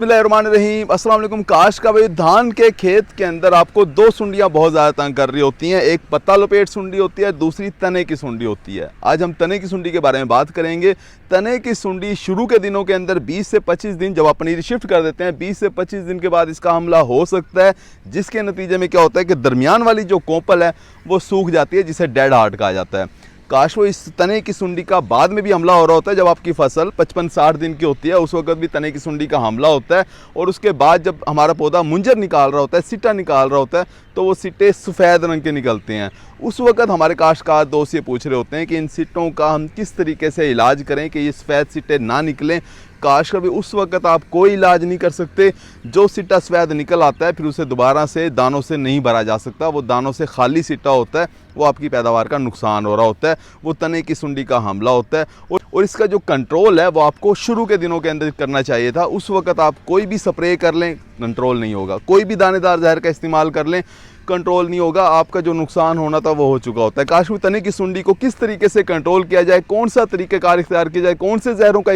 बिस्मिल्लाहिर्रहमानिर्रहीम। अस्सलाम वालेकुम। काश का भाई धान के खेत के अंदर आपको दो सुंडियाँ बहुत ज़्यादा तंग कर रही होती हैं। एक पत्ता लपेट सुंडी होती है, दूसरी तने की सुंडी होती है। आज हम तने की सुंडी के बारे में बात करेंगे। तने की सुंडी शुरू के दिनों के अंदर 20 से 25 दिन, जब आप पनीरी शिफ्ट कर देते हैं 20 से 25 दिन के बाद इसका हमला हो सकता है, जिसके नतीजे में क्या होता है कि दरमियान वाली जो कोंपल है वो सूख जाती है, जिसे डेड हार्ट कहा जाता है। काश वो इस तने की सुंडी का बाद में भी हमला हो रहा होता है। जब आपकी फसल 55-60 दिन की होती है उस वक्त भी तने की सुंडी का हमला होता है, और उसके बाद जब हमारा पौधा मुंजर निकाल रहा होता है, सिट्टा निकाल रहा होता है, तो वो सिट्टे सफ़ेद रंग के निकलते हैं। उस वक्त हमारे काश्तकार दोस्त ये पूछ रहे होते हैं कि इन सिट्टों का हम किस तरीके से इलाज करें कि ये सफ़ेद सिट्टे ना निकलें। काश कभी उस वक्त आप कोई इलाज नहीं कर सकते। जो सिट्टा सफ़ेद निकल आता है फिर उसे दोबारा से दानों से नहीं भरा जा सकता। वो दानों से खाली सिट्टा होता है, वो आपकी पैदावार का नुकसान हो रहा होता है, वो तने की सुंडी का हमला होता है। और इसका जो कंट्रोल है वो आपको शुरू के दिनों के अंदर करना चाहिए था। उस वक्त आप कोई भी स्प्रे कर लें, कंट्रोल नहीं होगा। कोई भी दानेदार जहर का इस्तेमाल कर लें, कंट्रोल नहीं होगा। आपका जो नुकसान होना था वो हो चुका होता है। काश तने की सुंडी को किस तरीके से कंट्रोल किया जाए, कौन सा तरीक़ेकार इख्तियार किया जाए, कौन से जहरों का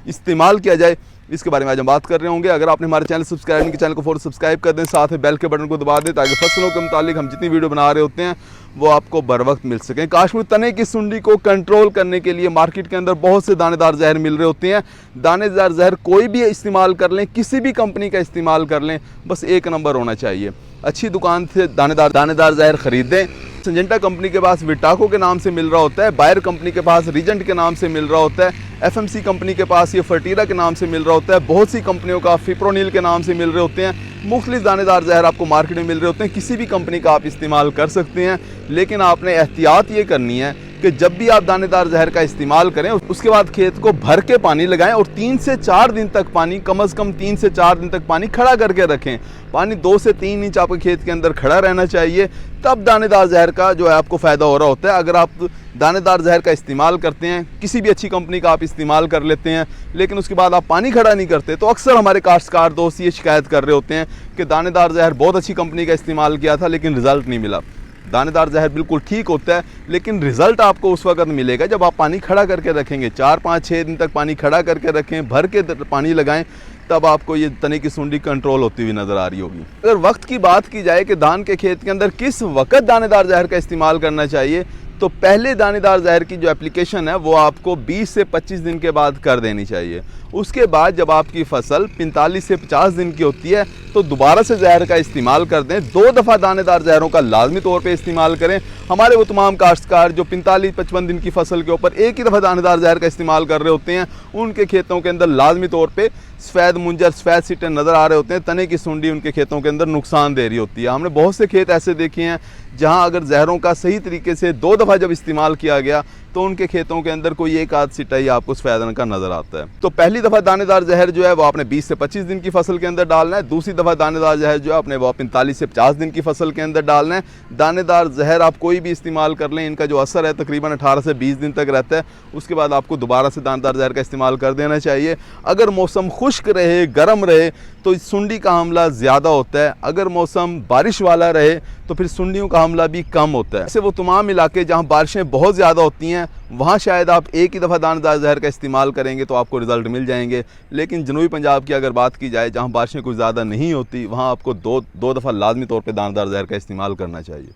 इस्तेमाल किया जाए, इसके बारे में आज हम बात कर रहे होंगे। अगर आपने हमारे चैनल सब्सक्राइब नहीं किया, चैनल को फौरन सब्सक्राइब कर दें, साथ में बेल के बटन को दबा दें ताकि फसलों के मुतालिक हम जितनी वीडियो बना रहे होते हैं वो आपको बर वक्त मिल सकें। काश्मीर तने की सुंडी को कंट्रोल करने के लिए मार्केट के अंदर बहुत से दानेदार जहर मिल रहे होते हैं। दानेदार जहर कोई भी इस्तेमाल कर लें, किसी भी कंपनी का इस्तेमाल कर लें, बस एक नंबर होना चाहिए। अच्छी दुकान से दानेदार जहर खरीदें। सिंजेंटा कंपनी के पास विटाको के नाम से मिल रहा होता है, बायर कंपनी के पास रीजेंट के नाम से मिल रहा होता है, एफएमसी कंपनी के पास ये फर्टीरा के नाम से मिल रहा होता है, बहुत सी कंपनियों का फिप्रोनिल के नाम से मिल रहे होते हैं। मुख्तलिफ दानेदार जहर आपको मार्केट में मिल रहे होते हैं। किसी भी कंपनी का आप इस्तेमाल कर सकते हैं, लेकिन आपने एहतियात ये करनी है कि जब भी आप दानेदार जहर का इस्तेमाल करें उसके बाद खेत को भर के पानी लगाएं और 3 से 4 दिन तक पानी, कम से कम 3 से 4 दिन तक पानी खड़ा करके रखें। पानी 2 से 3 इंच आपके खेत के अंदर खड़ा रहना चाहिए, तब दानेदार जहर का जो है आपको फ़ायदा हो रहा होता है। अगर आप दानेदार जहर का इस्तेमाल करते हैं, किसी भी अच्छी कंपनी का आप इस्तेमाल कर लेते हैं, लेकिन उसके बाद आप पानी खड़ा नहीं करते, तो अक्सर हमारे काश्तकार दोस्त ये शिकायत कर रहे होते हैं कि दानेदार जहर बहुत अच्छी कंपनी का इस्तेमाल किया था लेकिन रिज़ल्ट नहीं मिला। दानेदार जहर बिल्कुल ठीक होता है, लेकिन रिज़ल्ट आपको उस वक्त मिलेगा जब आप पानी खड़ा करके रखेंगे। 4, 5, 6 दिन तक पानी खड़ा करके रखें, भर के पानी लगाएं, तब आपको ये तने की सुंडी कंट्रोल होती हुई नज़र आ रही होगी। अगर वक्त की बात की जाए कि धान के खेत के अंदर किस वक्त दानेदार जहर का इस्तेमाल करना चाहिए, तो पहले दानेदार जहर की जो एप्लीकेशन है वो आपको 20 से 25 दिन के बाद कर देनी चाहिए। उसके बाद जब आपकी फसल 45 से 50 दिन की होती है तो दोबारा से जहर का इस्तेमाल कर दें। 2 दफ़ा दानेदार जहरों का लाजमी तौर पे इस्तेमाल करें। हमारे वो तमाम काश्तकार जो 45-55 दिन की फसल के ऊपर एक ही दफ़ा दानेदार जहर का इस्तेमाल कर रहे होते हैं, उनके खेतों के अंदर लाजमी तौर पर सफ़ेद मुंजर, सफ़ेद सिट्टे नज़र आ रहे होते हैं। तने की सुंडी उनके खेतों के अंदर नुकसान दे रही होती है। हमने बहुत से खेत ऐसे देखे हैं जहां अगर जहरों का सही तरीके से 2 दफ़ा जब इस्तेमाल किया गया तो उनके खेतों के अंदर कोई एक आध सिट्टा ही आपको सफ़ेद रंग का नज़र आता है। तो पहली दफ़ा दानेदार जहर जो है वो आपने 20 से 25 दिन की फसल के अंदर डालना है। दूसरी दफ़ा दानेदार जहर जो है आपने वो 45 से 50 दिन की फसल के अंदर डालना है। दानेदार जहर आप कोई भी इस्तेमाल कर लें, इनका जो असर है तकरीबन 18 से 20 दिन तक रहता है। उसके बाद आपको दोबारा से दानेदार जहर का इस्तेमाल कर देना चाहिए। अगर मौसम खुश्क रहे, गर्म रहे, तो सुंडी का हमला ज़्यादा होता है। अगर मौसम बारिश वाला रहे तो फिर सुंडियों का हमला भी कम होता है। ऐसे वो तमाम इलाके जहाँ बारिशें बहुत ज़्यादा होती हैं वहाँ शायद आप एक ही दफ़ा दानेदार जहर का इस्तेमाल करेंगे तो आपको रिज़ल्ट मिल जाएंगे, लेकिन जनूबी पंजाब की अगर बात की जाए जहाँ बारिशें कुछ ज़्यादा नहीं होती, वहाँ आपको दो दफ़ा लाजमी तौर पे दानेदार जहर का इस्तेमाल करना चाहिए।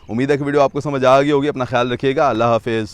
उम्मीद है कि वीडियो आपको समझ आ गई होगी। अपना ख्याल रखिएगा। अल्लाह हाफिज़।